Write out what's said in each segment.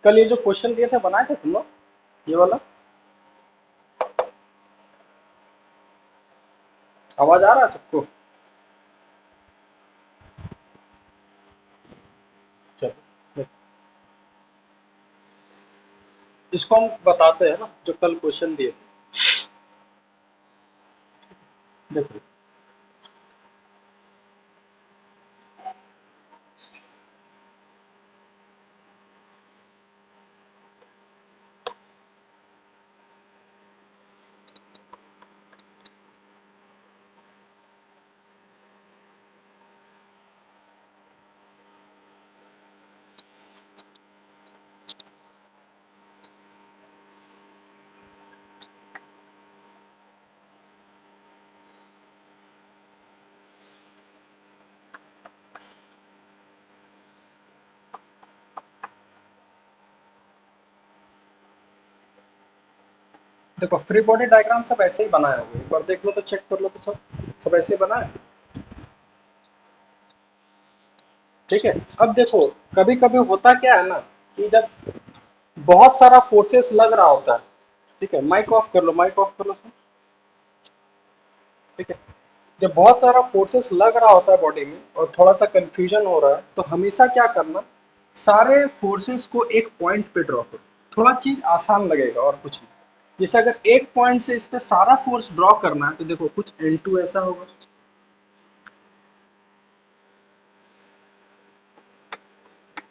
कल ये जो क्वेश्चन दिए थे बनाए थे तुम लोग, ये वाला? आवाज आ रहा है सबको? चलो, देखो, इसको हम बताते हैं ना जो कल क्वेश्चन दिए थे। देखो, देखो फ्री बॉडी डायग्राम सब ऐसे ही बनाए होंगे, एक बार देख लो तो चेक कर लो तो सब सब ऐसे ही बना है। ठीक है, अब देखो, कभी कभी होता क्या है ना कि जब बहुत सारा फोर्सेस लग रहा होता है, ठीक है, माइक ऑफ कर लो, माइक ऑफ कर लो सब। ठीक है, जब बहुत सारा फोर्सेस लग रहा होता है बॉडी में और थोड़ा सा कंफ्यूजन हो रहा है, तो हमेशा क्या करना, सारे फोर्सेस को एक पॉइंट पे ड्रॉ करो, थोड़ा चीज आसान लगेगा और कुछ नहीं। जैसे अगर एक पॉइंट से इस पे सारा फोर्स ड्रॉ करना है तो देखो कुछ N2 ऐसा होगा,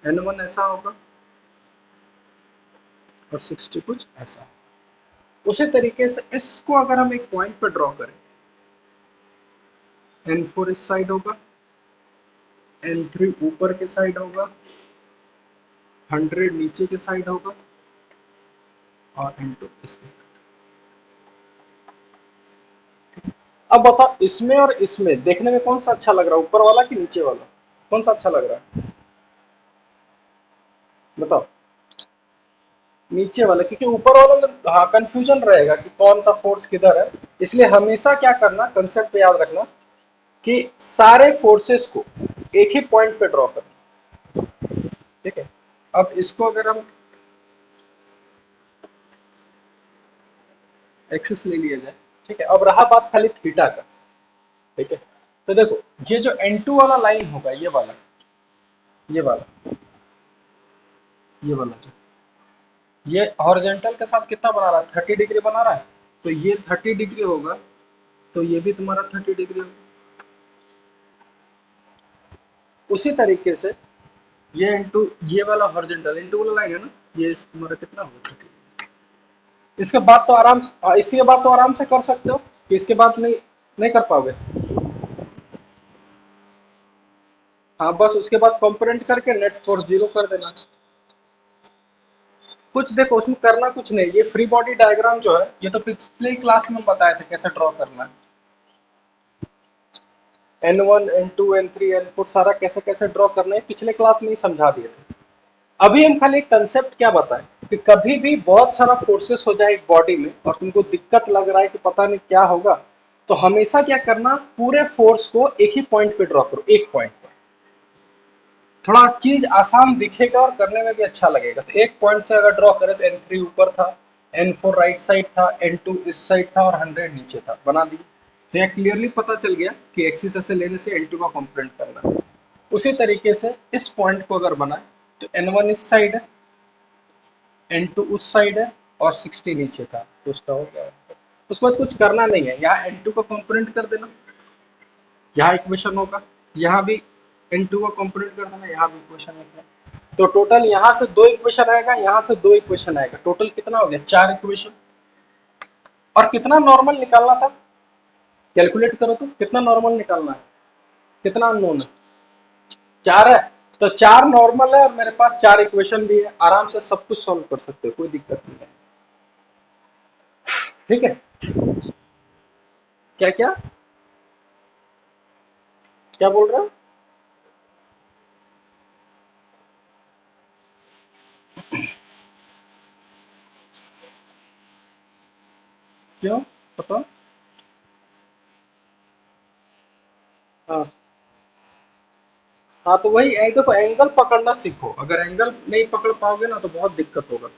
N1 ऐसा होगा और 60 कुछ ऐसा। उसी तरीके से इसको अगर हम एक पॉइंट पे ड्रॉ करें, N4 इस साइड होगा, N3 ऊपर के साइड होगा, 100 नीचे के साइड होगा और N2 इसके साइड। अब बताओ, इसमें और इसमें देखने में कौन सा अच्छा लग रहा है, ऊपर वाला कि नीचे वाला? कौन सा अच्छा लग रहा है बताओ? नीचे वाला, क्योंकि ऊपर वाला में हाँ कंफ्यूजन रहेगा कि कौन सा फोर्स किधर है। इसलिए हमेशा क्या करना, कंसेप्ट याद रखना कि सारे फोर्सेस को एक ही पॉइंट पे ड्रॉ करना। ठीक है, अब इसको अगर हम एक्सिस ले लिया जाए, ठीक है, अब रहा बात खाली थीटा का। ठीक है, तो देखो, ये जो N2 वाला लाइन होगा, ये वाला ये वाला जो ये हॉरिजॉन्टल के साथ कितना बना रहा है, 30 डिग्री बना रहा है, तो ये 30 डिग्री होगा, तो ये भी तुम्हारा 30 डिग्री होगा। उसी तरीके से ये इंटू ये वाला हॉरिजॉन्टल इंटू वाला लाइन है ना, ये तुम्हारा कितना होगा, 30। इसके बाद तो इसके बाद तो आराम से कर सकते हो, कि इसके बाद नहीं नहीं कर पाओगे? हाँ, बस उसके बाद कंपोनेंट करके नेट फोर्स जीरो कर देना। कुछ देखो उसमें करना कुछ नहीं, ये फ्री बॉडी डायग्राम जो है, ये तो पिछले क्लास में बताए थे कैसे ड्रॉ करना है। N1 N2 N3 N4 सारा कैसे कैसे ड्रॉ करना है पिछले क्लास में ही समझा दिए थे। अभी हम खाली एक कंसेप्ट क्या बताएं कि कभी भी बहुत सारा फोर्सेस हो जाए एक बॉडी में और तुमको दिक्कत लग रहा है कि पता नहीं क्या होगा, तो हमेशा क्या करना, पूरे फोर्स को एक ही पॉइंट पे ड्रॉ करो, एक पॉइंट पर। थोड़ा चीज आसान दिखेगा और करने में भी अच्छा लगेगा। तो एक पॉइंट से अगर ड्रॉ करें तो N3 ऊपर था, N4 राइट साइड था, N2 इस साइड था और 100 नीचे था, बना दी। तो यह क्लियरली पता चल गया कि एक्सिस ऐसे लेने से N2 का कंपोनेंट करना है। उसी तरीके से इस पॉइंट को अगर बनाए तो N1 इस साइड है, N2 उस साइड है और 60 नीचे था, तो उसका हो गया। उसके बाद कुछ करना नहीं है, यहाँ N2 का कंपोनेंट कर देना, यहाँ इक्वेशन होगा, यहाँ भी N2 का कंपोनेंट कर देना, यहाँ भी इक्वेशन होगा। तो टोटल यहाँ से दो इक्वेशन आएगा, यहाँ से दो इक्वेशन आएगा, टोटल कितना हो गया, चार इक्वेशन। और कितना नॉर्मल निकालना था, कैलकुलेट करो तो कितना नॉर्मल निकालना है, कितना अननोन है, चार है। तो चार नॉर्मल है और मेरे पास चार इक्वेशन भी है, आराम से सब कुछ सॉल्व कर सकते हो, कोई दिक्कत नहीं है। ठीक है, क्या क्या क्या बोल रहे हो? क्यों, बताओ। हाँ हाँ तो वही देखो, एंगल पकड़ना सीखो। अगर एंगल नहीं पकड़ पाओगे ना तो बहुत दिक्कत होगा।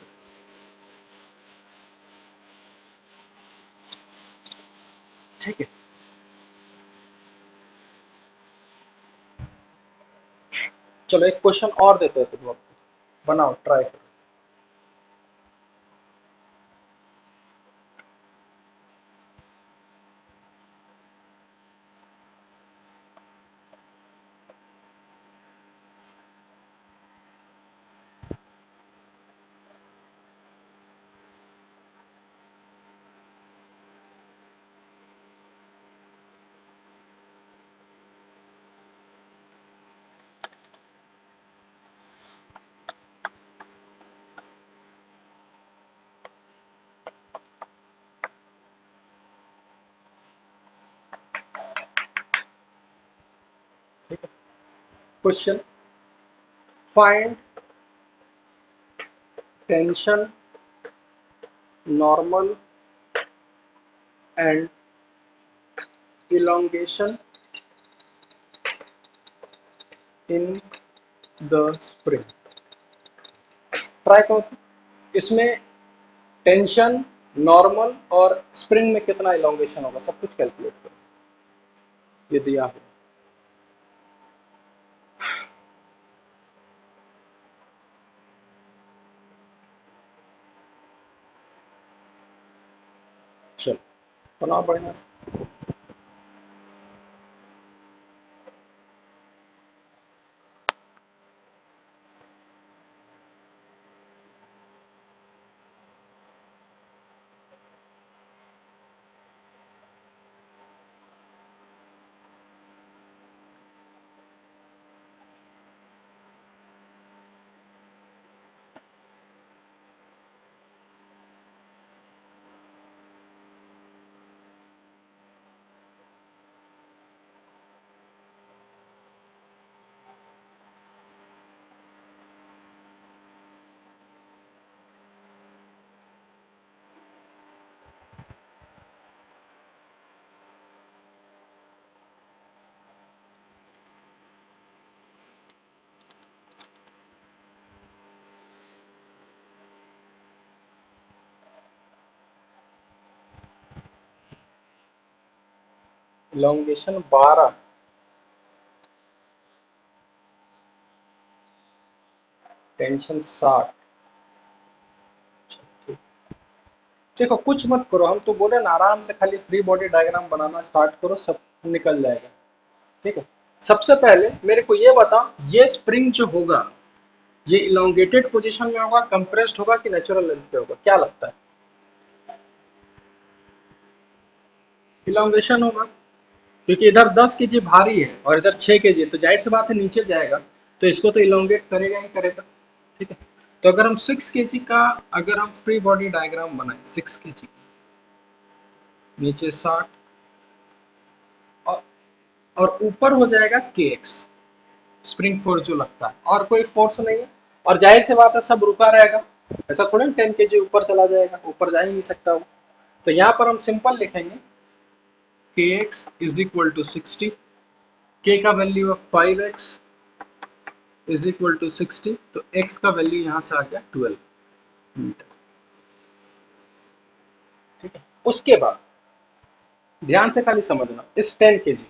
ठीक है, चलो एक क्वेश्चन और देते हैं तुम, बनाओ, ट्राई करो। ठीक है, question, find tension normal and elongation in the spring. Try करो। इसमें टेंशन, नॉर्मल और स्प्रिंग में कितना इलोंगेशन होगा, सब कुछ कैलकुलेट करो। ये दिया है। चलो बनाओ बढ़िया से। Elongation 12, tension 60। देखो कुछ मत करो, हम तो बोले ना, आराम से खाली फ्री बॉडी डायग्राम बनाना स्टार्ट करो, सब निकल जाएगा। ठीक है, सबसे पहले मेरे को ये बताओ, ये स्प्रिंग जो होगा, ये इलोंगेटेड पोजीशन में होगा, कंप्रेस्ड होगा कि नेचुरल लेंथ पे होगा, क्या लगता है? इलोंगेशन होगा, क्योंकि इधर 10 केजी भारी है और इधर 6 केजी है, तो जाहिर सी बात है नीचे जाएगा, तो इसको तो इलोंगेट करेगा ही करेगा। ठीक है, तो अगर हम 6 केजी का, अगर हम फ्री बॉडी डायग्राम बनाए 6 केजी, नीचे 60, और, और ऊपर हो जाएगा के एक्स, स्प्रिंग फोर्स जो लगता है, और कोई फोर्स नहीं है, और जाहिर सी बात है सब रुका रहेगा। ऐसा थोड़ा 10 केजी ऊपर चला जाएगा, ऊपर जा ही नहीं सकता वो। तो यहाँ पर हम सिंपल लिखेंगे के एक्स इज इक्वल टू 60, के का वैल्यू है 5x इज इक्वल टू 60, तो x का वैल्यू यहाँ से आ गया 12 मीटर। ठीक है, उसके बाद ध्यान से खाली समझना, इस 10 केजी,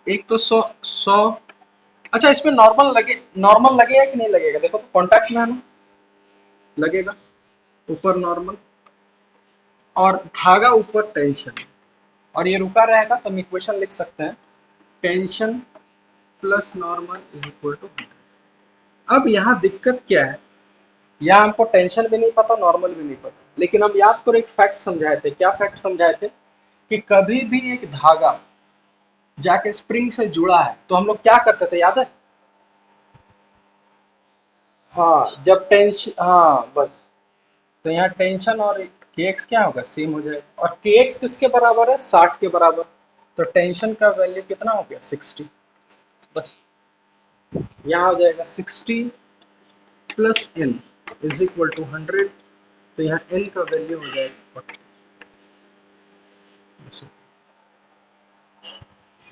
एक तो 100 100, अच्छा इसमें नॉर्मल लगेगा कि नहीं लगेगा, देखो तो कॉन्टैक्ट में है ना, लगेगा, ऊपर नॉर्मल और धागा ऊपर टेंशन, और ये रुका रहेगा, तो हम इक्वेशन लिख सकते हैं, tension plus normal is equal to. अब यहाँ दिक्कत क्या है, यहाँ हमको टेंशन भी नहीं पता, नॉर्मल भी नहीं पता, लेकिन हम याद करो एक फैक्ट समझाए थे, क्या फैक्ट समझाए थे, कि कभी भी एक धागा जाके स्प्रिंग से जुड़ा है तो हम लोग क्या करते थे, याद है? हाँ जब टेंशन, हाँ बस, तो यहाँ टेंशन और के एक्स क्या होगा, सेम हो जाएगा, और के एक्स किसके बराबर है, 60 के बराबर, तो टेंशन का वैल्यू कितना हो गया, 60। बस यहाँ हो जाएगा 60 plus N is equal to 100, तो यहाँ एन का वैल्यू हो जाएगा 40।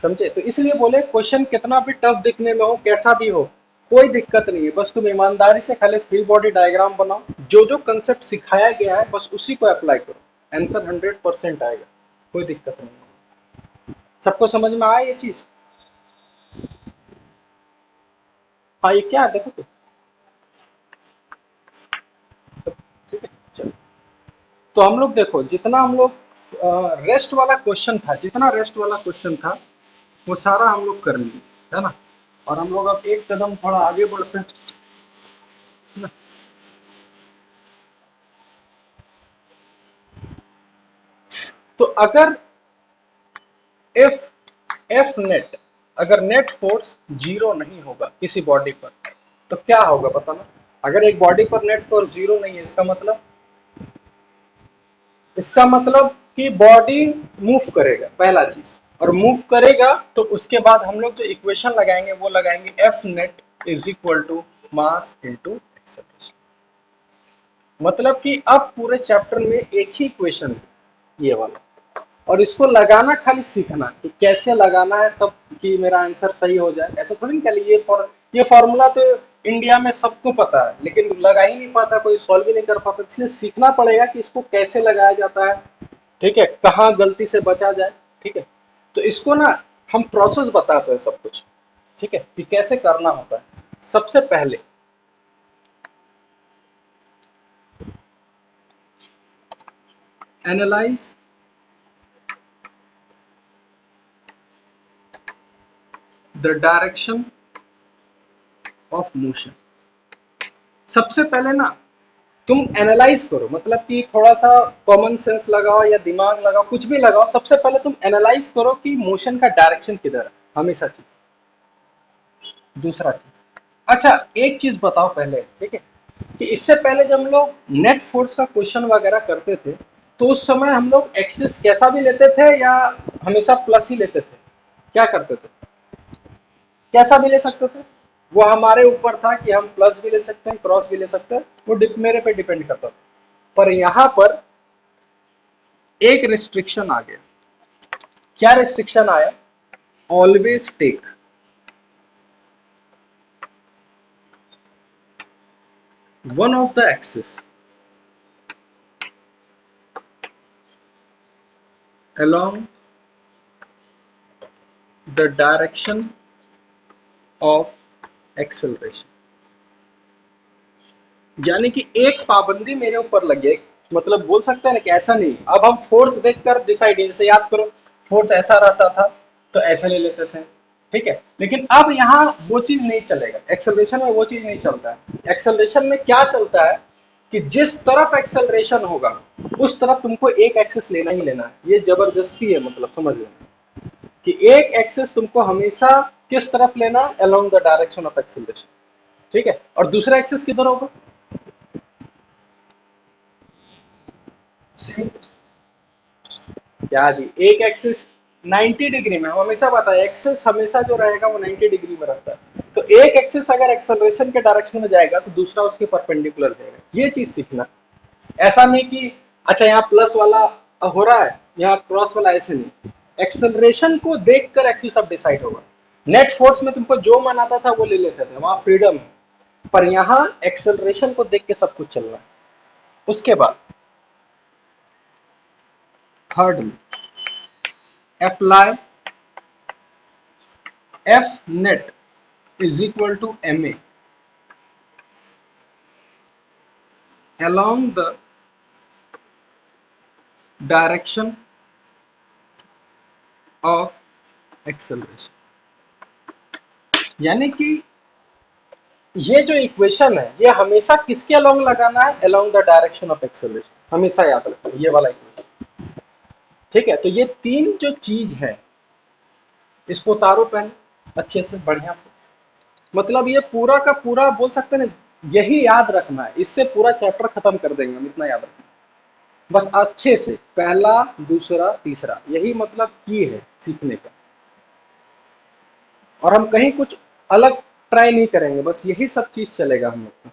समझे? तो इसलिए बोले क्वेश्चन कितना भी टफ दिखने में हो, कैसा भी हो, कोई दिक्कत नहीं है, बस तुम ईमानदारी से खाली फ्री बॉडी डायग्राम बनाओ, जो जो कंसेप्ट सिखाया गया है बस उसी को अप्लाई करो, आंसर 100% आएगा, कोई दिक्कत नहीं है। सबको समझ में आया ये चीज? हाँ, ये क्या है देखो तो, सब ठीक है, चलो। तो हम लोग देखो, जितना हम लोग रेस्ट वाला क्वेश्चन था, जितना रेस्ट वाला क्वेश्चन था वो सारा हम लोग कर लिए, है ना? और हम लोग अब एक कदम थोड़ा आगे बढ़ते हैं, है ना? तो अगर एफ एफ नेट, अगर नेट फोर्स जीरो नहीं होगा किसी बॉडी पर, तो क्या होगा बताना? अगर एक बॉडी पर नेट फोर्स जीरो नहीं है, इसका मतलब कि बॉडी मूव करेगा, पहला चीज, और मूव करेगा तो उसके बाद हम लोग जो इक्वेशन लगाएंगे वो लगाएंगे F net is equal to mass into acceleration. मतलब कि अब पूरे चैप्टर में एक ही इक्वेशन है, ये वाला, और इसको लगाना खाली सीखना कि कैसे लगाना है, तब कि मेरा आंसर सही हो जाए। ऐसा थोड़ी ना खाली ये फॉर्मूला तो इंडिया में सबको पता है, लेकिन लगा ही नहीं पाता, कोई सॉल्व ही नहीं कर पाता, इसलिए सीखना पड़ेगा कि इसको कैसे लगाया जाता है, ठीक है, कहाँ गलती से बचा जाए, ठीक है। तो इसको ना हम प्रोसेस बताते हैं सब कुछ, ठीक है, कि कैसे करना होता है। सबसे पहले analyse the direction of motion. सबसे पहले ना तुम एनालाइज करो, मतलब कि थोड़ा सा कॉमन सेंस लगाओ या दिमाग लगाओ, कुछ भी लगाओ, सबसे पहले तुम एनालाइज करो कि मोशन का डायरेक्शन किधर है, हमेशा चीज। दूसरा चीज, अच्छा एक चीज बताओ पहले, ठीक है, कि इससे पहले जब हम लोग नेट फोर्स का क्वेश्चन वगैरह करते थे, तो उस समय हम लोग एक्सिस कैसा भी लेते थे या हमेशा प्लस ही लेते थे? क्या करते थे? कैसा भी ले सकते थे, वो हमारे ऊपर था कि हम प्लस भी ले सकते हैं, क्रॉस भी ले सकते हैं, वो मेरे पे डिपेंड करता था। पर यहां पर एक रिस्ट्रिक्शन आ गया। क्या रिस्ट्रिक्शन आया? Always take one of the axis along the direction of acceleration। यानी कि एक पाबंदी मेरे ऊपर लगे, मतलब बोल सकते हैं ना कि ऐसा नहीं, अब हम फोर्स देखकर डिसाइड, जैसे याद करो, फोर्स ऐसा रहता था तो ऐसा ले लेते थे, ठीक है, लेकिन अब यहाँ वो चीज नहीं चलेगा, एक्सेलरेशन में वो चीज नहीं चलता है। एक्सेलरेशन में क्या चलता है कि जिस तरफ एक्सेलरेशन होगा उस तरफ तुमको एक एक्सेस लेना ही लेना है, ये जबरदस्ती है, मतलब समझ लेना कि एक एक्सेस तुमको हमेशा किस तरफ लेना, along the direction of acceleration, ठीक है, और दूसरा एक्सेस किधर होगा? क्या जी, एक एक्सिस 90 डिग्री में, हम हमेशा पता है एक्सिस हमेशा जो रहेगा वो 90 डिग्री में रहता है, तो एक एक्सिस अगर एक्सेलरेशन के डायरेक्शन में जाएगा तो दूसरा उसके परपेंडिकुलर जाएगा, ये चीज सीखना। ऐसा नहीं कि अच्छा यहाँ प्लस वाला हो रहा है, यहाँ क्रॉस वाला, ऐसे नहीं, एक्सेलरेशन को देखकर एक्सिस अब डिसाइड होगा। नेट फोर्स में तुमको जो मन आता था वो ले लेते थे, वहां फ्रीडम है, पर यहाँ एक्सेलरेशन को देख के सब कुछ चल रहा है। उसके बाद third, apply F net is equal to ma along the direction of acceleration। यानी कि ये जो इक्वेशन है ये हमेशा किसके अलोंग लगाना है? Along the direction of acceleration, हमेशा याद रखना ये वाला इक्वेशन, ठीक है। तो ये तीन जो चीज है इसको उतारो पहले अच्छे से, बढ़िया से, मतलब ये पूरा का पूरा बोल सकते हैं ना, यही याद रखना है, इससे पूरा चैप्टर खत्म कर देंगे हम, इतना याद रखना बस अच्छे से, पहला दूसरा तीसरा, यही मतलब की है सीखने का, और हम कहीं कुछ अलग ट्राई नहीं करेंगे, बस यही सब चीज चलेगा हम लोग का।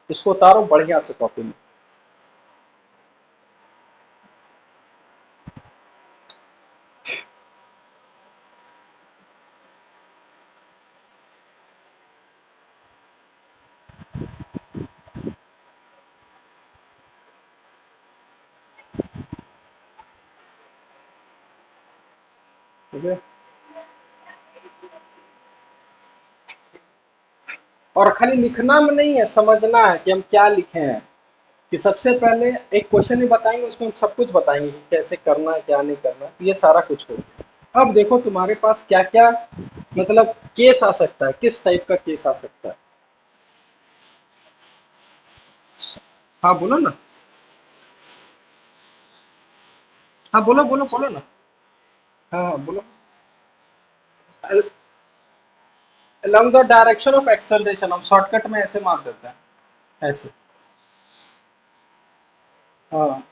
इसको उतारो बढ़िया से कॉपी में। ठीक है। और खाली लिखना में नहीं है, समझना है कि हम क्या लिखे हैं। कि सबसे पहले एक क्वेश्चन ही बताएंगे, उसमें हम सब कुछ बताएंगे कि कैसे करना है क्या नहीं करना है, ये सारा कुछ होगा। अब देखो तुम्हारे पास क्या क्या मतलब केस आ सकता है, किस टाइप का केस आ सकता है। हाँ बोलो ना। हाँ बोलो बोलो बोलो ना। हाँ हाँ बोलो। along the direction of acceleration, हम शॉर्टकट में ऐसे मार देते हैं, ऐसे। हाँ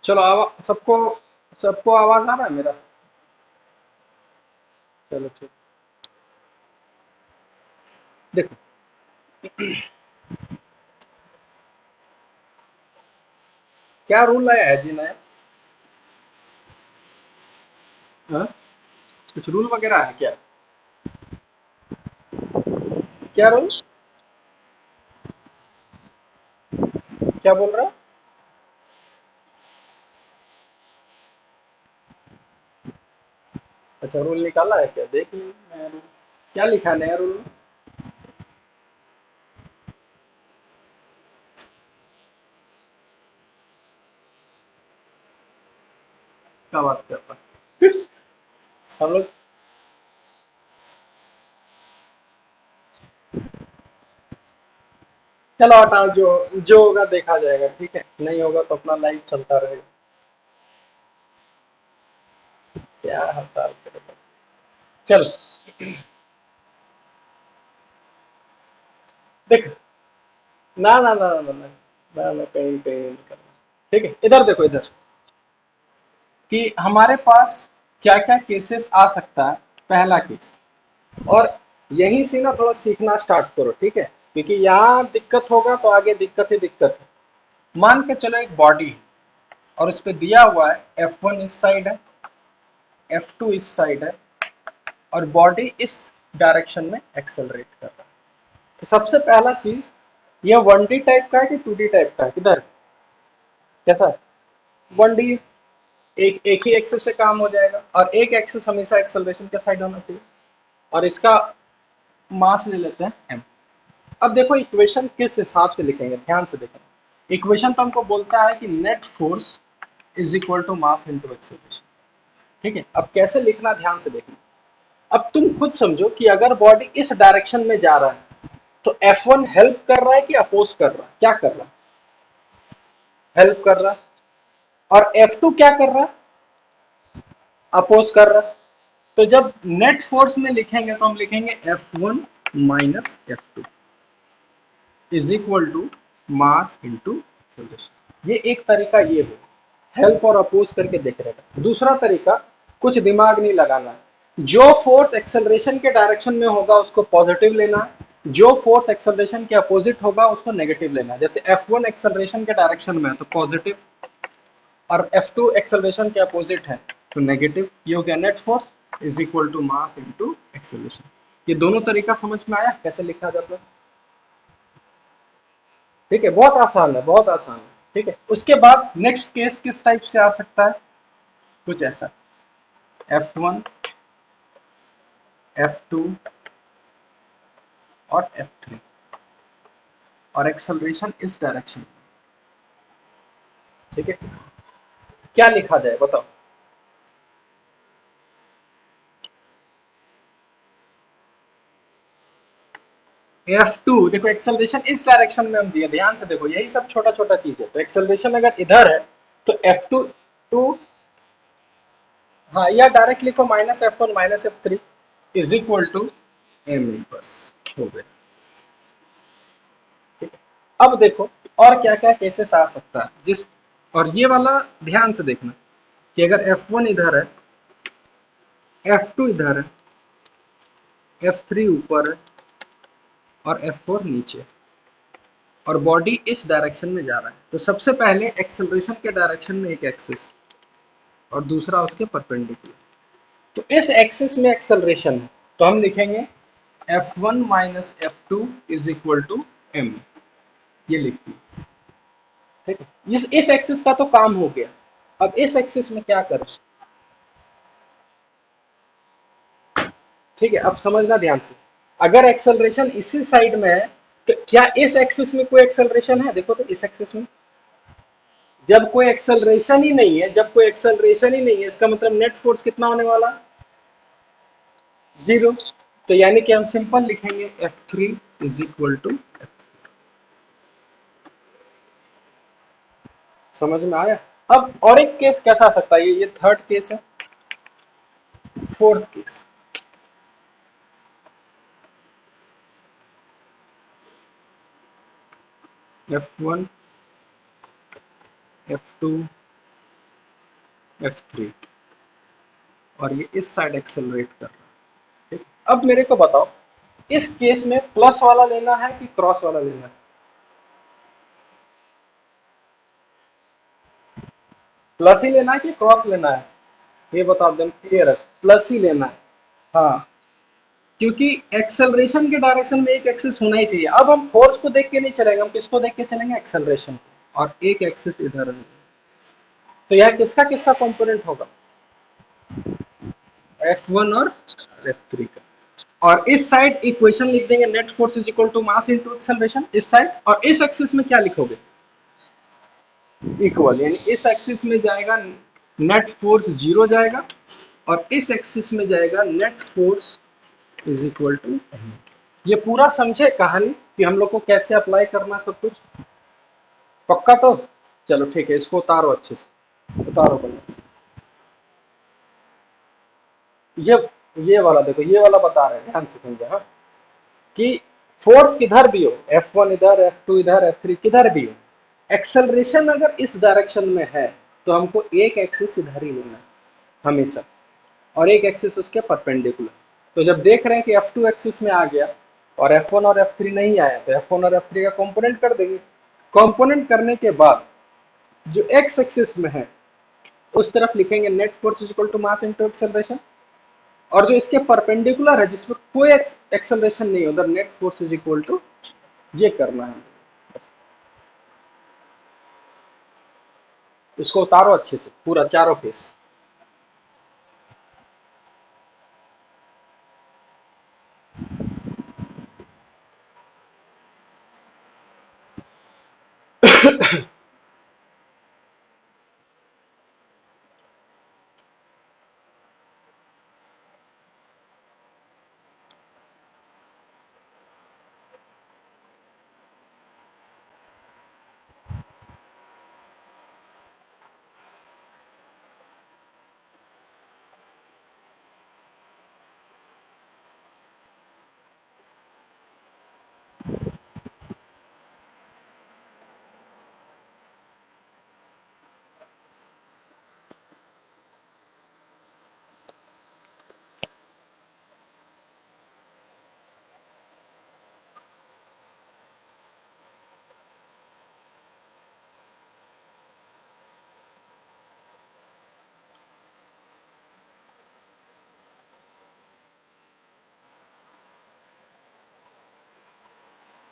चलो सबको सबको आवाज आ रहा है मेरा। चलो ठीक। देखो क्या रूल आया है जी नया। हाँ? कुछ रूल वगैरह है क्या? क्या रूल? क्या बोल रहा है? अच्छा रूल निकाला है क्या, देख लीजिए नया रूल। क्या लिखा है नया रूल में? क्या बात करता है? हम लोग। चलो हटाओ, जो जो होगा देखा जाएगा, ठीक है, नहीं होगा तो अपना लाइफ चलता रहेगा। क्या हड़ताल करेगा। चल। देख। ना ना ना ना ना ना ना ना, कहीं कहीं नहीं करना। ठीक है, इधर देखो इधर। कि हमारे पास क्या क्या केसेस आ सकता है। पहला केस। और यहीं से ना थोड़ा सीखना स्टार्ट करो, ठीक है। क्योंकि यहाँ दिक्कत होगा तो आगे दिक्कत ही दिक्कत है। मान के चलो एक बॉडी है और उस पे दिया हुआ है F1 इस साइड है, F2 इस साइड है, और बॉडी इस डायरेक्शन में एक्सेलरेट कर रहा है। तो सबसे पहला चीज, ये 1D टाइप का है कि 2D टाइप का है, किधर कैसा है? 1D। एक ही एक्सेस से काम हो जाएगा, और एक एक्सेस हमेशा एक्सेलरेशन के साइड होना चाहिए। और इसका मास ले लेते हैं m। अब देखो इक्वेशन किस हिसाब से लिखेंगे, ध्यान से देखना। इक्वेशन तो हमको बोलता है कि net force is equal to mass into acceleration. ठीक है, अब कैसे लिखना ध्यान से देखना। अब तुम खुद समझो कि अगर बॉडी इस डायरेक्शन में जा रहा है तो F1 हेल्प कर रहा है कि अपोज कर रहा है, क्या कर रहा है? हेल्प कर रहा है। और F2 क्या कर रहा है? अपोज कर रहा है। तो जब नेट फोर्स में लिखेंगे तो हम लिखेंगे F1 minus F2 is equal to mass into acceleration. ये एक तरीका ये हो, हेल्प और अपोज करके देख रहे हैं। दूसरा तरीका, कुछ दिमाग नहीं लगाना है। जो फोर्स एक्सेलरेशन के डायरेक्शन में होगा उसको पॉजिटिव लेना है, जो फोर्स एक्सेलरेशन के अपोजिट होगा उसको नेगेटिव लेना है। जैसे F1 एक्सेलरेशन के डायरेक्शन में है तो पॉजिटिव, और F2 एक्सेलरेशन के अपोजिट है तो नेगेटिव। ये हो गया net force is equal to mass into acceleration. ये दोनों तरीका समझ में आया कैसे लिखा जाता है? ठीक है, बहुत आसान है, बहुत आसान है। ठीक है, उसके बाद नेक्स्ट केस किस टाइप से आ सकता है, कुछ ऐसा, F1, F2 और F3, और एक्सेलरेशन इस डायरेक्शन। ठीक है, क्या लिखा जाए बताओ। F2 देखो, एक्सेलरेशन इस डायरेक्शन में हम दिए, ध्यान से देखो, यही सब छोटा छोटा चीज है। तो एक्सेलरेशन अगर इधर है तो F2 टू, हाँ, या डायरेक्ट लिखो -F1 -F3 is equal to m, बस हो गया। ठीक है, अब देखो और क्या क्या केसेस आ सकता है जिस, और ये वाला ध्यान से देखना कि अगर F1 इधर है, F2 इधर है, F3 ऊपर है और F4 नीचे, और बॉडी इस डायरेक्शन में जा रहा है, तो सबसे पहले एक्सेलरेशन के डायरेक्शन में एक एक्सिस और दूसरा उसके परपेंडिकुलर। तो इस एक्सिस में एक्सेलरेशन है, तो हम लिखेंगे F1 minus F2 is equal to m, ये लिखिए। ठीक है, इस एक्सिस का तो काम हो गया। अब इस एक्सिस में क्या करें, ठीक है, अब समझना ध्यान से। अगर एक्सेलरेशन इसी साइड में है तो क्या इस एक्सिस में कोई एक्सेलरेशन है, देखो तो इस एक्सिस में जब कोई एक्सेलरेशन ही नहीं है, जब कोई एक्सेलरेशन ही नहीं है, इसका मतलब नेट फोर्स कितना होने वाला, जीरो। तो यानी कि हम सिंपल लिखेंगे F3 इज इक्वल टू, समझ में आया। अब और एक केस कैसा आ सकता है, ये थर्ड केस है। Fourth case, F1, F2, F3, और ये इस साइड एक्सेलरेट कर रहा है। ठीक, अब मेरे को बताओ, इस केस में प्लस वाला लेना है कि क्रॉस वाला लेना है, प्लस ही लेना है कि क्रॉस लेना है, ये बताओ, एकदम क्लियर है, प्लस ही लेना है। हाँ, क्योंकि एक्सेलरेशन के डायरेक्शन में एक एक्सिस होना ही चाहिए। अब हम फोर्स को देख के नहीं चलेंगे, हम किसको देख के चलेंगे, एक्सेलरेशन को, और एक एक्सिस इधर है। तो यह किसका किसका कंपोनेंट होगा, F1 और F3 का। और इस साइड इक्वेशन लिख देंगे, net force is equal to mass into acceleration, इस साइड। और इस एक्सिस में क्या लिखोगे, इक्वल, यानी इस एक्सिस में जाएगा नेट फोर्स जीरो जाएगा, और इस एक्सिस में जाएगा net force is equal to. ये पूरा समझे कहानी कि हम लोग को कैसे अप्लाई करना सब कुछ, पक्का तो। चलो ठीक है, इसको उतारो अच्छे से, उतारो बढ़िया से। ये ये वाला देखो, ये वाला बता रहे हैं, ध्यान से समझे, हाँ, कि फोर्स किधर भी हो, F1 इधर, F2 इधर, F3 किधर भी हो, एक्सेलरेशन अगर इस डायरेक्शन में है तो हमको एक एक्सिस इधर ही लेना है हमेशा, और एक एक्सिस उसके परपेंडिकुलर। तो जब देख रहे हैं कि F2 एक्सिस में आ गया और F1 और F3 नहीं आया, तो F1 और F3 का कंपोनेंट कर देंगे। कंपोनेंट करने के बाद जो एक्स एक्सिस में है उस तरफ लिखेंगे net force is equal to mass into acceleration, और जो इसके परपेंडिकुलर है जिसमें कोई एक्सेलरेशन नहीं है, उधर net force is equal to, ये करना है। इसको उतारो अच्छे से, पूरा चारों केस।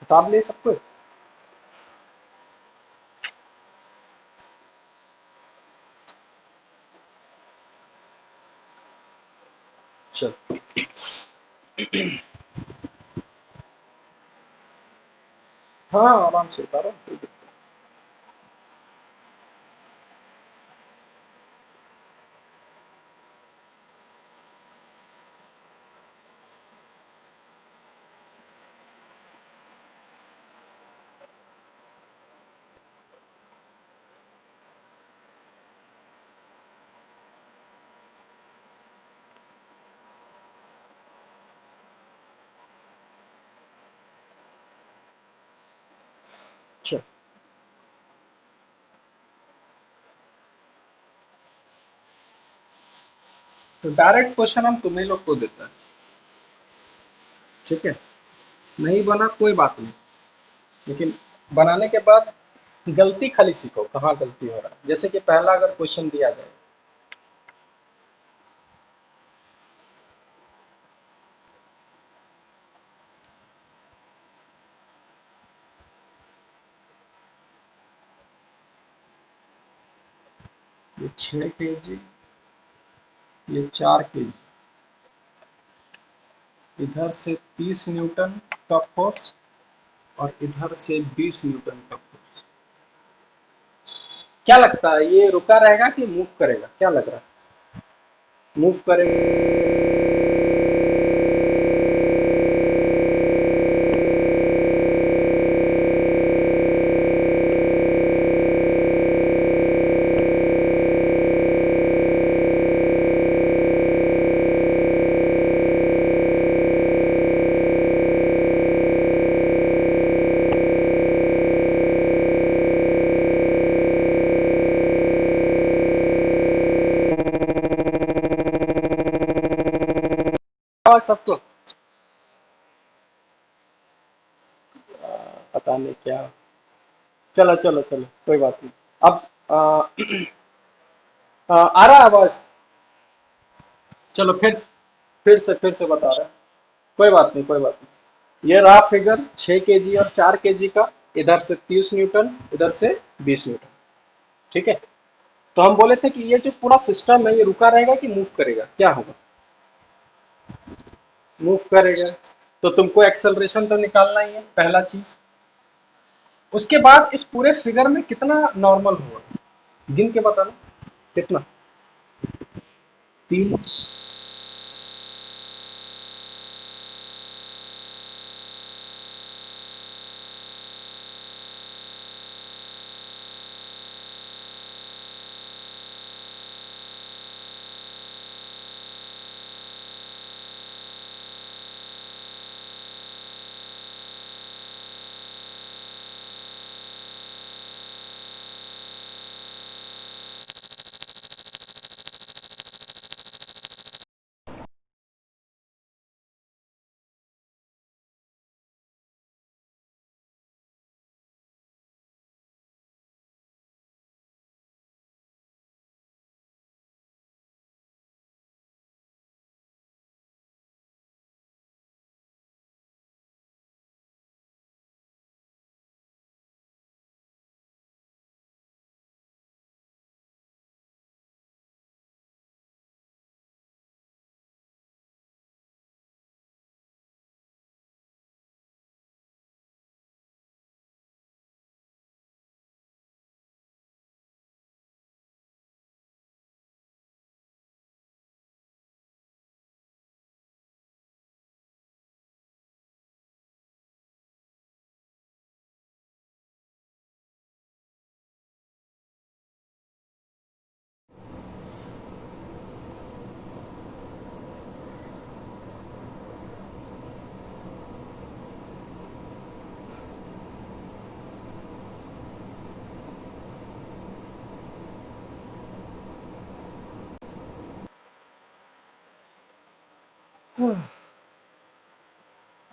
उतार लिए सबको। चल। हाँ आराम से उतारो, कोई दिक्कत नहीं। चल, तो डायरेक्ट क्वेश्चन हम तुम्हें लोग को देता है, ठीक है। नहीं बना कोई बात नहीं, लेकिन बनाने के बाद गलती खाली सीखो, कहाँ गलती हो रहा है। जैसे कि पहला अगर क्वेश्चन दिया जाए, ये 6 kg, ये 4 kg, इधर से 30 न्यूटन का फोर्स और इधर से 20 न्यूटन का फोर्स। क्या लगता है ये रुका रहेगा कि मूव करेगा, क्या लग रहा है? मूव करेगा। सबको पता नहीं क्या। चलो चलो चलो, कोई बात नहीं। अब आ रहा है आवाज? चलो फिर से बता रहे हैं। कोई बात नहीं, कोई बात नहीं। ये रहा फिगर 6 kg और 4 kg का। इधर से 30 न्यूटन, इधर से 20 न्यूटन, ठीक है। तो हम बोले थे कि ये जो पूरा सिस्टम है ये रुका रहेगा कि मूव करेगा, क्या होगा? मूव करेगा। तो तुमको एक्सेलरेशन तो निकालना ही है, पहला चीज। उसके बाद इस पूरे फिगर में कितना नॉर्मल हुआ, गिन के बताना। कितना? 3।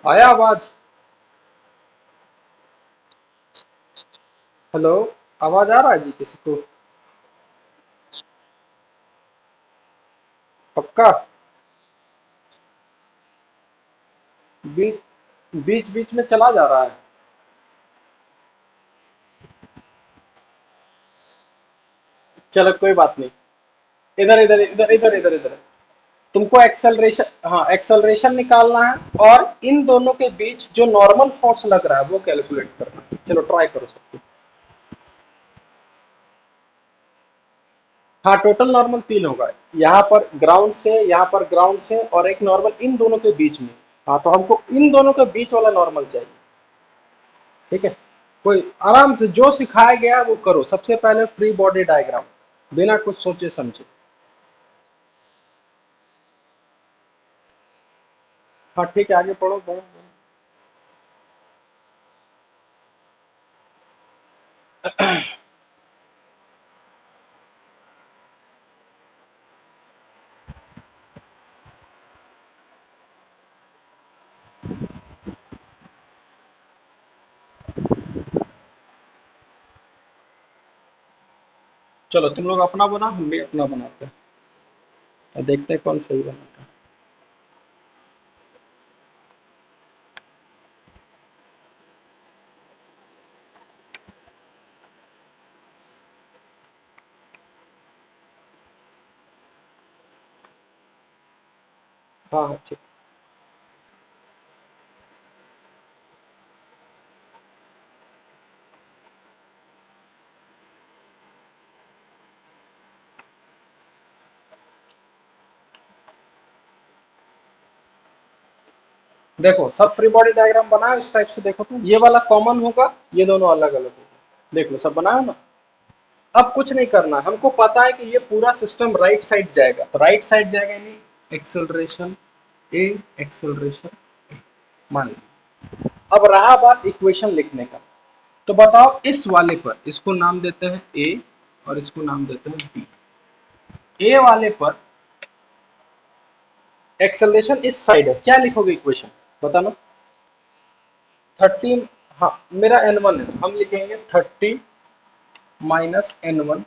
आया आवाज? हेलो, आवाज आ रहा है जी किसी को? पक्का? बीच बीच बीच में चला जा रहा है। चलो कोई बात नहीं। इधर इधर इधर इधर इधर इधर। तुमको एक्सेलरेशन, हाँ एक्सेलरेशन निकालना है और इन दोनों के बीच जो नॉर्मल फोर्स लग रहा है वो कैलकुलेट करना है। चलो ट्राई करो सब। हाँ टोटल नॉर्मल 3 होगा, यहाँ पर ग्राउंड से और एक नॉर्मल इन दोनों के बीच में। हाँ तो हमको इन दोनों के बीच वाला नॉर्मल चाहिए। ठीक है, कोई आराम से जो सिखाया गया है वो करो। सबसे पहले फ्री बॉडी डायग्राम, बिना कुछ सोचे समझे। हाँ ठीक है, आगे पढ़ो पढ़ो। चलो तुम लोग अपना बना, हम भी अपना बनाते हैं और देखते हैं कौन सही बनाता है। हाँ हाँ ठीक। देखो सब फ्री बॉडी डायग्राम बनाओ इस टाइप से। देखो तुम, ये वाला कॉमन होगा, ये दोनों अलग अलग होगा। देख लो सब बनाओ ना। अब कुछ नहीं करना, हमको पता है कि ये पूरा सिस्टम राइट साइड जाएगा, तो राइट साइड जाएगा यानी एक्सेलरेशन ए, एक्सेलरेशन मान ली। अब रहा बात इक्वेशन लिखने का, तो बताओ इस वाले पर इसको नाम देते हैं ए और इसको नाम देते हैं बी। ए वाले पर एक्सेलरेशन इस साइड है, क्या लिखोगे इक्वेशन बताना। 30, हाँ मेरा n1 है, हम लिखेंगे 30 minus n1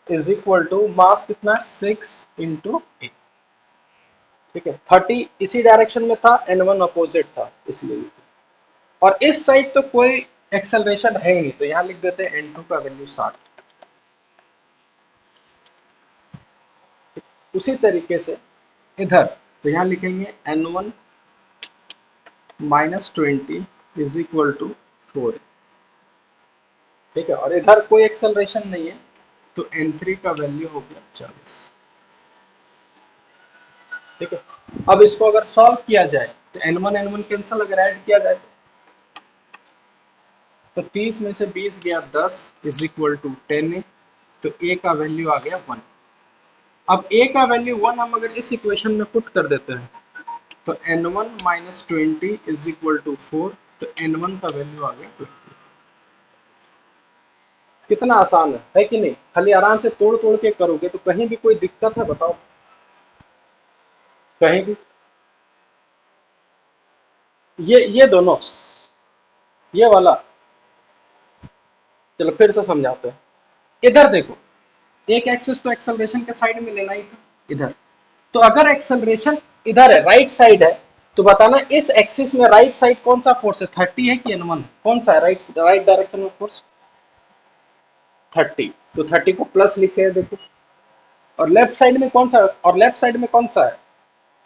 is equal to mass कितना है 6 इंटू ए। ठीक है, 30 इसी डायरेक्शन में था, n1 अपोजिट था इसलिए। और इस साइड तो कोई एक्सेलरेशन है ही नहीं, तो यहाँ लिख देते हैं n2 का वैल्यू 60। उसी तरीके से इधर, तो यहाँ लिखेंगे n1 minus 20 is equal to 4। ठीक है, और इधर कोई एक्सेलरेशन नहीं है, तो n3 का वैल्यू हो गया 40। ठीक है, अब इसको अगर सॉल्व किया जाए तो n1 कैंसिल, अगर ऐड किया जाए तो 30 में से 20 गया 10 इज इक्वल टू 10 तो a का वैल्यू आ गया 1। अब a का वैल्यू 1 हम अगर इस इक्वेशन में पुट कर देते हैं तो n1 minus 20 is equal to 4, तो n1 का वैल्यू आ गया 50। कितना आसान है कि नहीं। खाली आराम से तोड़ तोड़ के करोगे तो कहीं भी कोई दिक्कत है बताओ, कहीं भी। ये दोनों, ये वाला, चलो फिर से समझाते हैं। इधर देखो, एक एक्सिस तो एक्सेलरेशन के साइड में लेना ही था इधर। तो अगर एक्सेलरेशन इधर है, राइट साइड है, तो बताना इस एक्सिस में राइट साइड कौन सा फोर्स है, 30 है कि n1, कौन सा है राइट राइट डायरेक्शन में फोर्स 30। तो 30 को प्लस लिखे है देखो, और लेफ्ट साइड में कौन सा है, और लेफ्ट साइड में कौन सा है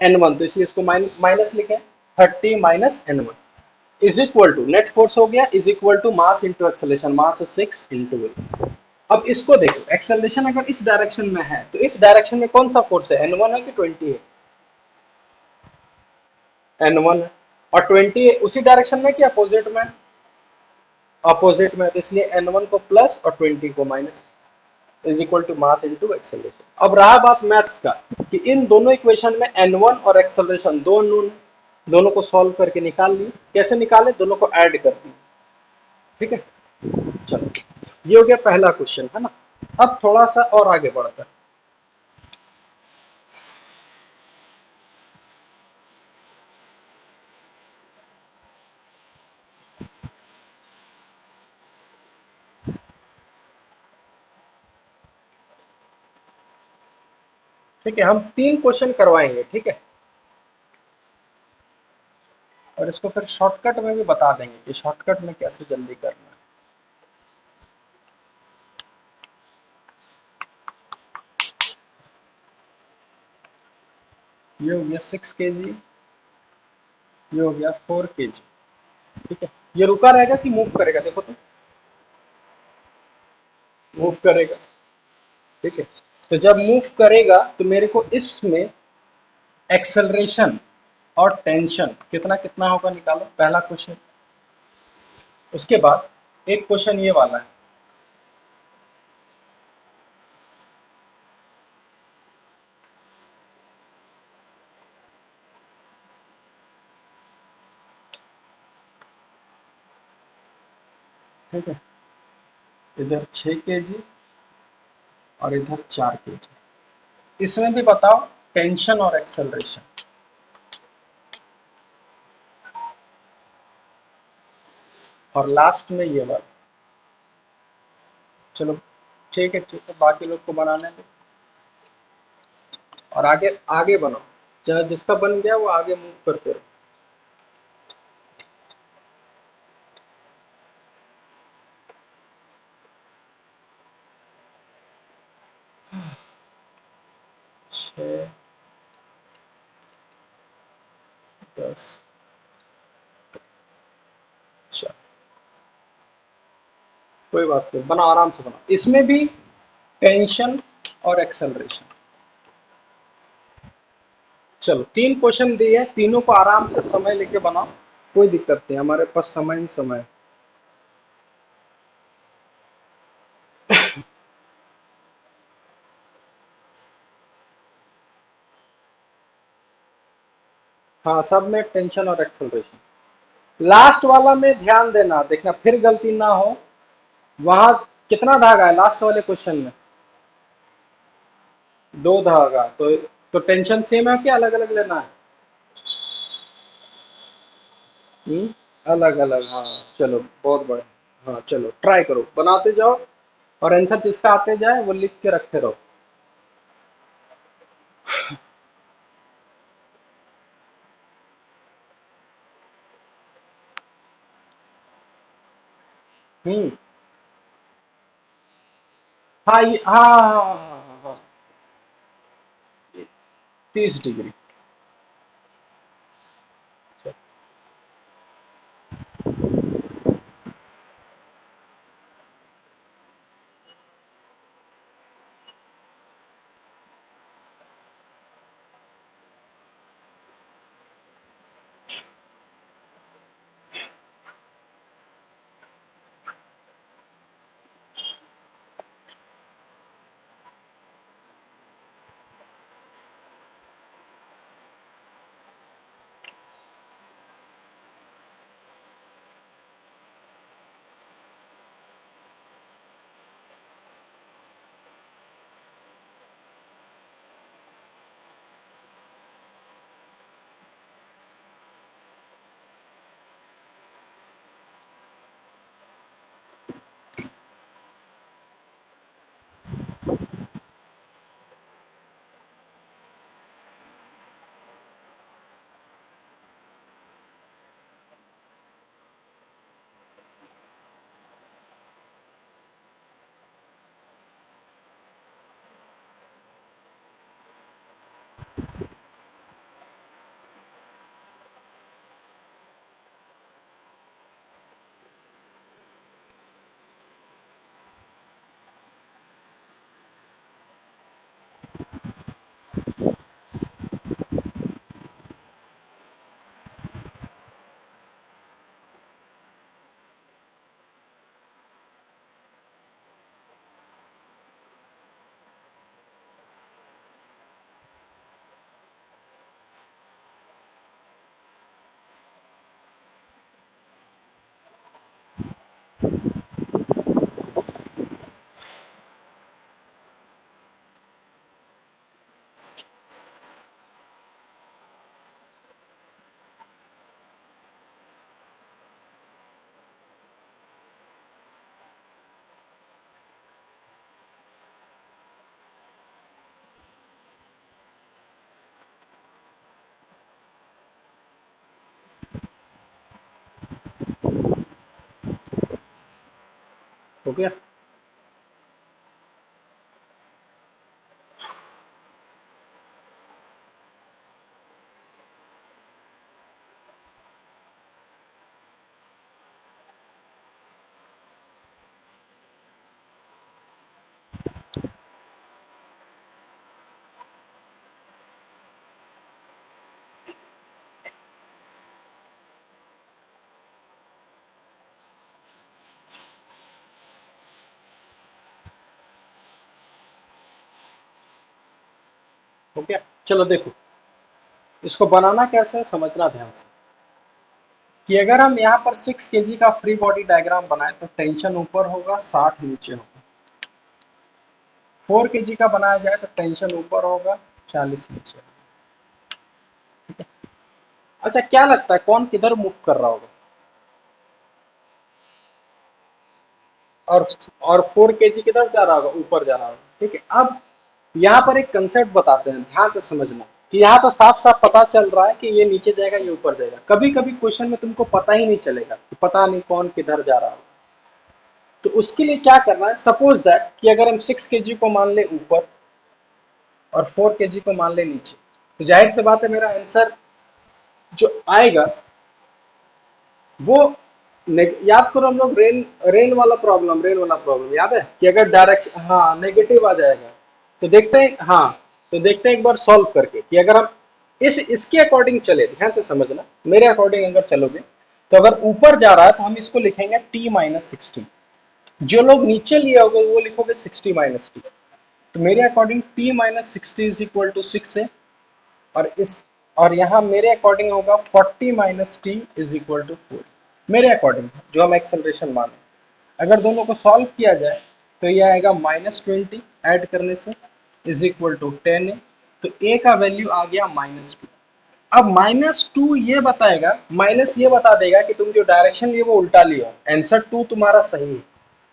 n1, तो इसलिए इसको माइनस लिखे 30 minus n1 is equal to net force हो गया is equal to mass into acceleration, mass 6 into A. अब इसको देखो, एक्सेलरेशन अगर इस डायरेक्शन में है तो इस डायरेक्शन में कौन सा फोर्स है, n1 है कि 20 है, n1 है। और 20 उसी डायरेक्शन में कि अपोजिट में, अपोजिट में, तो इसलिए n1 को प्लस और 20 को minus is equal to mass into acceleration. अब रहा बात मैथ्स का, कि इन दोनों इक्वेशन में n1 और एक्सेलरेशन दोनों को सॉल्व करके निकाल लिए। कैसे निकाले, दोनों को ऐड कर दिए। ठीक है, चलो ये हो गया पहला क्वेश्चन, है ना। अब थोड़ा सा और आगे बढ़ता है। ठीक है, हम 3 क्वेश्चन करवाएंगे, ठीक है। और इसको फिर शॉर्टकट में भी बता देंगे कि शॉर्टकट में कैसे जल्दी करना है। ये हो गया 6 kg, ये हो गया 4 kg। ठीक है, ये रुका रहेगा कि मूव करेगा, देखो तो मूव करेगा। ठीक है, तो जब मूव करेगा तो मेरे को इसमें एक्सेलरेशन और टेंशन कितना कितना होगा निकालो, पहला क्वेश्चन। उसके बाद एक क्वेश्चन ये वाला है, ठीक है, इधर 6 kg और इधर 4 kg। इसमें भी बताओ टेंशन और एक्सेलरेशन। और लास्ट में ये वाला। चलो ठीक है, ठीक है, बाकी लोग को बनाने दो और आगे आगे बनाओ, जहाँ जिसका बन गया वो आगे मूव करते रहो। छः, 10, चलो कोई बात नहीं, बनाओ आराम से बनाओ। इसमें भी टेंशन और एक्सेलरेशन। चलो 3 क्वेश्चन दिए हैं, तीनों को आराम से समय लेके बनाओ, कोई दिक्कत नहीं, हमारे पास समय ही समय है। हाँ, सब में टेंशन और एक्सेलरेशन। लास्ट वाला में ध्यान देना, देखना फिर गलती ना हो। वहां कितना धागा है लास्ट वाले क्वेश्चन में? 2 धागा, तो टेंशन सेम है कि अलग अलग लेना है? अलग अलग, हाँ। चलो बहुत बढ़िया, हाँ चलो ट्राई करो, बनाते जाओ और आंसर जिसका आते जाए वो लिख के रखते रहो। हम्म। हाँ ये, हाँ हाँ हाँ हाँ हाँ, हाँ, 30 डिग्री। हो गया? हो गया। चलो देखो, इसको बनाना कैसे है समझना ध्यान से। कि अगर हम यहाँ पर 6 kg का फ्री बॉडी डायग्राम बनाए तो टेंशन ऊपर होगा, 60 नीचे होगा। 4 kg का बनाया जाए तो टेंशन ऊपर होगा, 40 नीचे होगा। अच्छा, क्या लगता है कौन किधर मूव कर रहा होगा? और 4 kg किधर जा रहा होगा? ऊपर जा रहा होगा। ठीक है, अब यहाँ पर एक कंसेप्ट बताते हैं, ध्यान से समझना। कि यहाँ तो साफ साफ पता चल रहा है कि ये नीचे जाएगा, ये ऊपर जाएगा। कभी कभी क्वेश्चन में तुमको पता ही नहीं चलेगा कि पता नहीं कौन किधर जा रहा होगा। तो उसके लिए क्या करना है, सपोज दैट कि अगर हम 6 kg को मान ले ऊपर और 4 kg को मान ले नीचे, तो जाहिर सी बात है मेरा आंसर जो आएगा वो याद करो हम लोग रेन वाला प्रॉब्लम याद है कि अगर डायरेक्शन, हाँ, नेगेटिव आ जाएगा। तो देखते हैं, हाँ, तो देखते हैं एक बार सॉल्व करके कि अगर हम इसके अकॉर्डिंग चले, ध्यान से समझना, मेरे अकॉर्डिंग अगर चलोगे तो अगर ऊपर जा रहा है तो हम इसको लिखेंगे t-60। जो लोग नीचे लिए होगे वो लिखोगे 60 - t। तो मेरे according t-60 is equal to 6 है। और इस और यहाँ मेरे अकॉर्डिंग होगा 40 - t इज इक्वल टू 4। मेरे अकॉर्डिंग जो हम एक्सेलरेशन माने, अगर दोनों को सॉल्व किया जाए तो ये आएगा -20 ऐड करने से इज इक्वल टू 10 है। तो ए का वैल्यू आ गया -2। अब -2 ये बताएगा, माइनस ये बता देगा कि तुम जो डायरेक्शन लिए वो उल्टा लिया। आंसर 2 तुम्हारा सही है।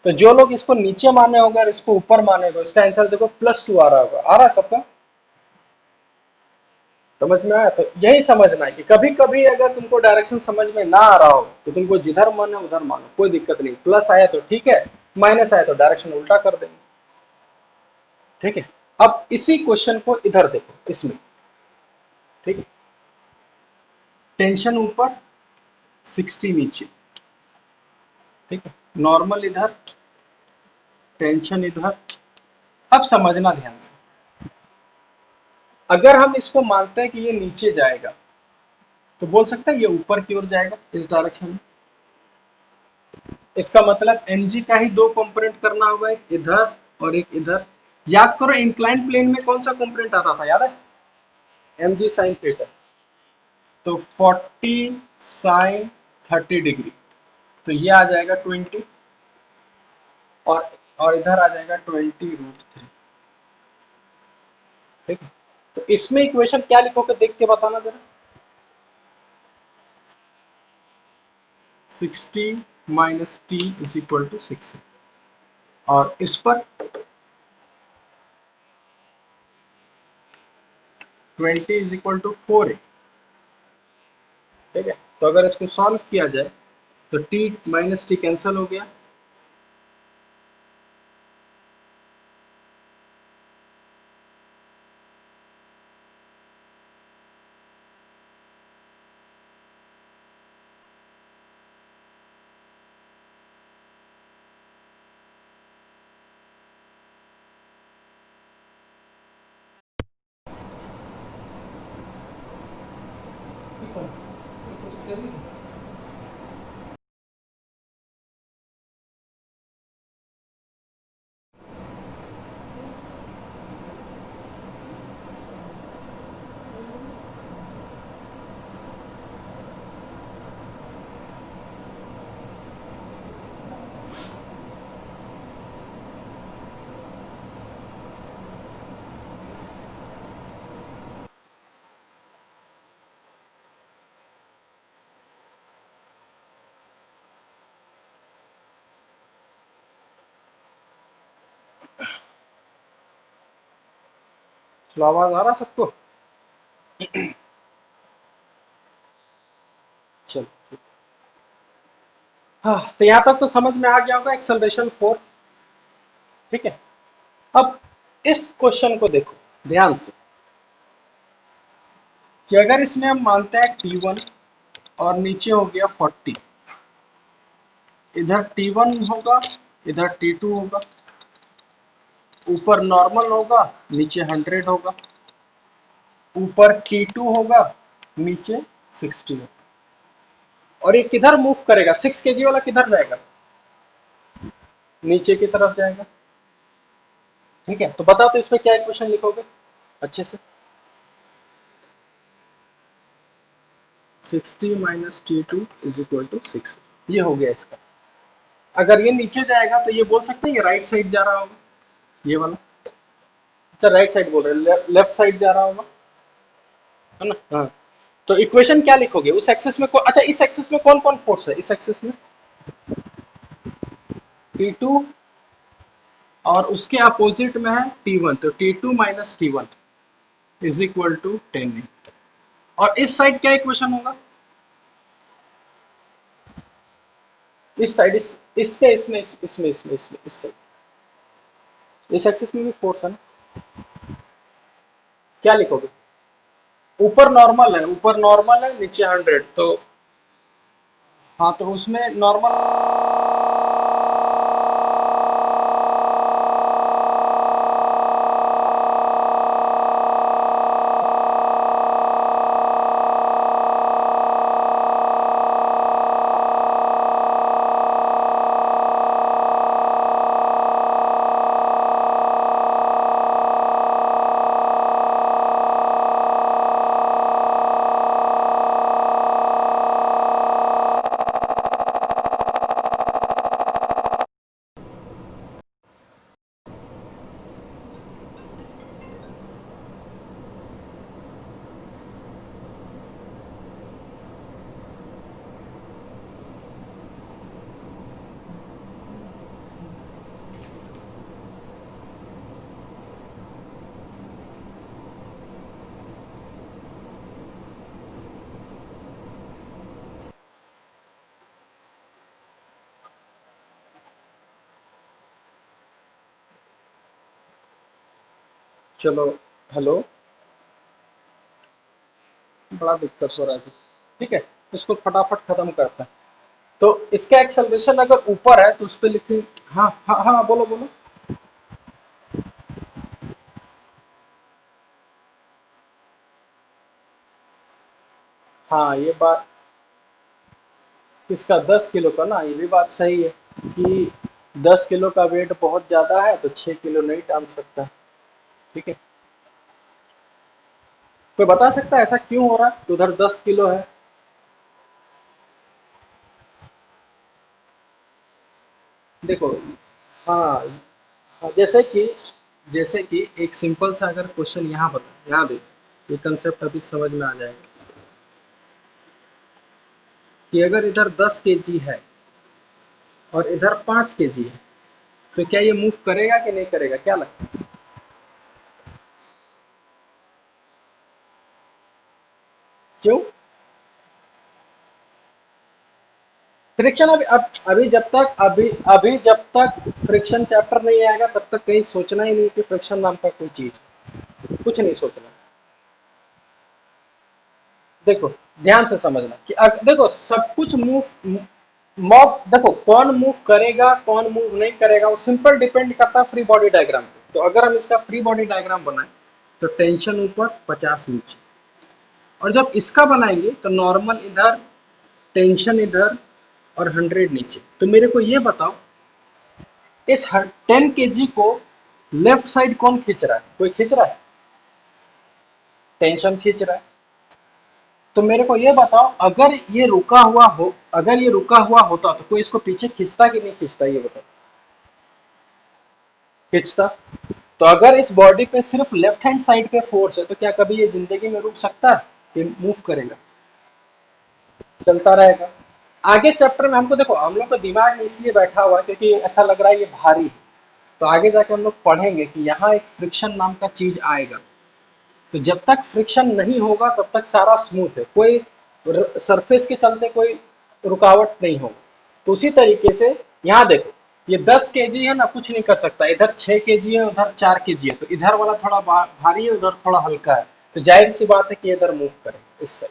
तो जो लोग इसको नीचे माने होगा और इसको ऊपर माने होगा, इसका आंसर देखो +2 आ रहा होगा। आ रहा है सबका समझ में आया? तो यही समझना है कि कभी कभी अगर तुमको डायरेक्शन समझ में ना आ रहा हो तो तुमको जिधर मन है उधर मानो, कोई दिक्कत नहीं। प्लस आया तो ठीक है, माइनस आया तो डायरेक्शन उल्टा कर देंगे। ठीक है, अब इसी क्वेश्चन को इधर देखो इसमें। ठीक है, टेंशन ऊपर, 60 नीचे। ठीक है, नॉर्मल इधर, टेंशन इधर। अब समझना ध्यान से, अगर हम इसको मानते हैं कि ये नीचे जाएगा तो बोल सकते हैं ये ऊपर की ओर जाएगा इस डायरेक्शन में। इसका मतलब mg का ही दो कंपोनेंट करना होगा, एक इधर और एक इधर। याद करो इंक्लाइन प्लेन में कौन सा कंपोनेंट आता था, याद है? mg sin theta. तो 40 sin 30 डिग्री, तो ये आ जाएगा 20। और इधर आ जाएगा 20√3। ठीक है, तो इसमें इक्वेशन क्या लिखोगे देख के बताना जरा। 60 - t इज इक्वल टू 6। और इस पर 20 इज इक्वल टू 4 है। ठीक है, तो अगर इसको सॉल्व किया जाए तो t - t कैंसिल हो गया। तो आवाज आ रहा सबको? चलो, हाँ, तो यहाँ तक तो समझ में आ गया होगा एक्सेलरेशन 4। ठीक है, अब इस क्वेश्चन को देखो ध्यान से कि अगर इसमें हम मानते हैं t1 और नीचे हो गया 40, इधर t1 होगा, इधर t2 होगा, ऊपर नॉर्मल होगा, नीचे 100 होगा, ऊपर t2 होगा, नीचे 60 होगा। और ये किधर मूव करेगा? 6 kg वाला किधर जाएगा? नीचे की तरफ जाएगा। ठीक है, तो बताओ तो इसमें क्या इक्वेशन लिखोगे अच्छे से। 60 minus T2 is equal to 6। ये हो गया इसका। अगर ये नीचे जाएगा तो ये बोल सकते हैं ये राइट साइड जा रहा होगा, ये वाला। अच्छा राइट साइड बोल रहे हैं, लेफ्ट साइड जा रहा होगा, है ना? हाँ। तो इक्वेशन क्या लिखोगे उस एक्सिस में अच्छा इस एक्सिस में कौन कौन फोर्स है इस एक्सिस में? T2 और उसके अपोजिट में है T1, तो T2 minus T1 is equal to 10। और इस साइड क्या इक्वेशन होगा? इस साइड इसके इसमें इस साइड, इस एक्सिस में भी फोर्स है ना? क्या लिखोगे? ऊपर नॉर्मल है नीचे 100, तो हाँ तो उसमें नॉर्मल। चलो, हेलो, बड़ा दिक्कत हो रहा है। ठीक है, इसको फटाफट खत्म करते हैं। तो इसका एक्सेलरेशन अगर ऊपर है तो उस पर लिखें। हाँ हाँ हाँ, बोलो बोलो। हाँ ये बात, इसका 10 किलो का ना, ये भी बात सही है कि 10 किलो का वेट बहुत ज्यादा है तो 6 किलो नहीं टान सकता। ठीक है, कोई बता सकता है ऐसा क्यों हो रहा है? तो उधर 10 किलो है। देखो, हाँ हाँ, जैसे कि एक सिंपल सा अगर क्वेश्चन यहाँ बता, यहाँ दे, ये कंसेप्ट अभी समझ में आ जाएगा कि अगर इधर 10 kg है और इधर 5 kg है, तो क्या ये मूव करेगा कि नहीं करेगा, क्या लगता है? क्यों? फ्रिक्शन अभी जब तक अभी जब तक फ्रिक्शन चैप्टर नहीं आएगा तब तक कहीं सोचना ही नहीं कि फ्रिक्शन नाम का कोई चीज, कुछ नहीं सोचना। देखो, ध्यान से समझना कि देखो सब कुछ मूव, मॉब देखो कौन मूव करेगा कौन मूव नहीं करेगा वो सिंपल डिपेंड करता है फ्री बॉडी डायग्राम पे। तो अगर हम इसका फ्री बॉडी डायग्राम बनाए तो टेंशन ऊपर 50 नीचे, और जब इसका बनाएंगे तो नॉर्मल इधर, टेंशन इधर और 100 नीचे। तो मेरे को ये बताओ इस 10 kg को लेफ्ट साइड कौन खींच रहा है? कोई खींच रहा है? टेंशन खींच रहा है। तो मेरे को ये बताओ अगर ये रुका हुआ होता तो कोई इसको पीछे खींचता कि नहीं खींचता, ये बताओ। खींचता। तो अगर इस बॉडी पे सिर्फ लेफ्ट हैंड साइड पे फोर्स है तो क्या कभी ये जिंदगी में रुक सकता है? ये मूव करेगा, चलता रहेगा। आगे चैप्टर में हमको देखो, हम लोग का दिमाग में इसलिए बैठा हुआ है क्योंकि ऐसा लग रहा है ये भारी है। तो आगे जाके हम लोग पढ़ेंगे कि यहाँ एक फ्रिक्शन नाम का चीज आएगा। तो जब तक फ्रिक्शन नहीं होगा तब तक सारा स्मूथ है, कोई सरफेस के चलते कोई रुकावट नहीं होगा। तो उसी तरीके से यहाँ देखो, ये 10 kg है ना, कुछ नहीं कर सकता। इधर 6 kg है, उधर 4 kg है, तो इधर वाला थोड़ा भारी है, उधर थोड़ा हल्का है। तो जाहिर सी बात है कि इधर मूव करे इससे।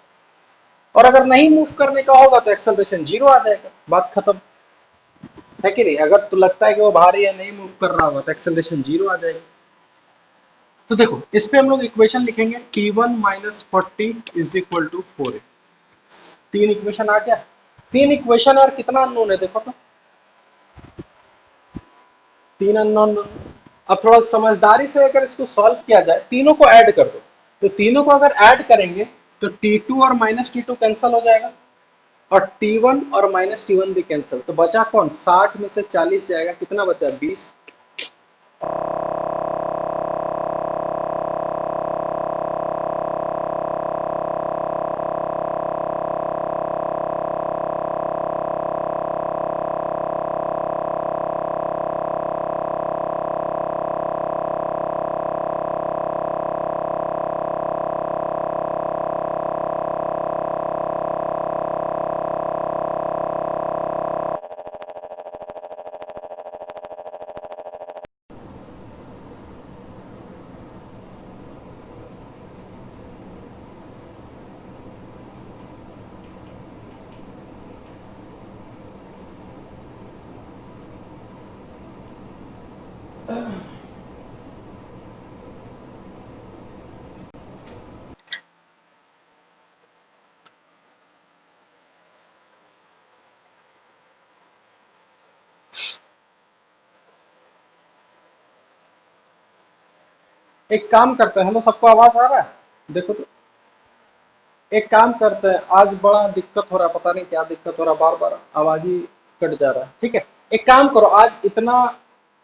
और अगर नहीं मूव करने का होगा तो एक्सेलरेशन जीरो आ जाएगा, बात खत्म। है कि नहीं? अगर तो लगता है कि वो भारी है, नहीं मूव कर रहा होगा, तो एक्सेलरेशन जीरो आ जाएगा। तो देखो इस पे हम लोग इक्वेशन लिखेंगे, T1 minus 40 is equal to 4। तीन इक्वेशन आ गया। तीन इक्वेशन और कितना अननोन है देखो तो, तीन अननोन। अब थोड़ा समझदारी से अगर इसको सॉल्व किया जाए, तीनों को ऐड कर दो। तो तीनों को अगर ऐड करेंगे तो T2 और माइनस T2 कैंसिल हो जाएगा, और T1 और माइनस T1 भी कैंसिल, तो बचा कौन, 60 में से 40 जाएगा, कितना बचा, 20। एक काम करते हैं, हेलो सबको आवाज आ रहा है, देखो तो। एक काम करते हैं, आज बड़ा दिक्कत हो रहा है, पता नहीं क्या दिक्कत हो रहा है, बार बार आवाज ही कट जा रहा है। ठीक है, एक काम करो, आज इतना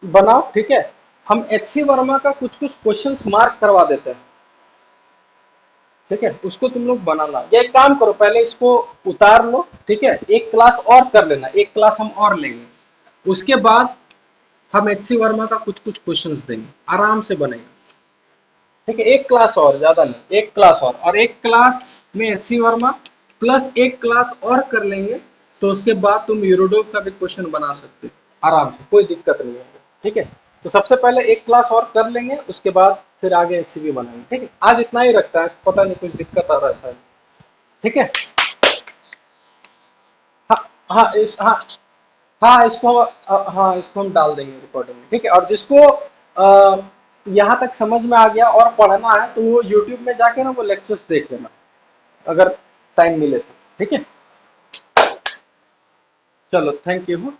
बनाओ, ठीक है, हम HC वर्मा का कुछ कुछ क्वेश्चंस मार्क करवा देते हैं। ठीक है, उसको तुम लोग बनाना, या एक काम करो, पहले इसको उतार लो, ठीक है, एक क्लास और कर लेना, एक क्लास हम और लेंगे, उसके बाद हम HC वर्मा का कुछ कुछ क्वेश्चंस देंगे, आराम से बनेगा। ठीक है, एक क्लास और, ज्यादा नहीं, एक क्लास और एक क्लास में HC वर्मा प्लस एक क्लास और कर लेंगे, तो उसके बाद तुम यूरोडोव का भी क्वेश्चन बना सकते हो आराम से, कोई दिक्कत नहीं है। ठीक है, तो सबसे पहले एक क्लास और कर लेंगे, उसके बाद फिर आगे HCV बनाएंगे। ठीक है, आज इतना ही रखता है, पता नहीं कुछ दिक्कत आ रहा है शायद। ठीक है, हाँ हाँ हाँ हाँ, हाँ इसको हम डाल देंगे रिकॉर्डिंग में। ठीक है, और जिसको यहाँ तक समझ में आ गया और पढ़ना है, तो वो यूट्यूब में जाके ना वो लेक्चर्स देख लेना, अगर टाइम मिले तो। ठीक है, चलो थैंक यू।